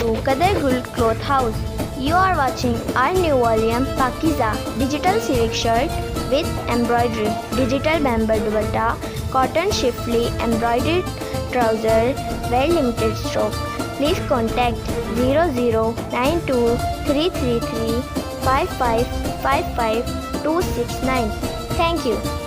to Qadar Cloth House. You are watching our new volume Pakeeza digital civic shirt with embroidery, digital Bamber dupatta, cotton Shifly embroidered trouser, very limited stock. Please contact 0092 333 269. Thank you.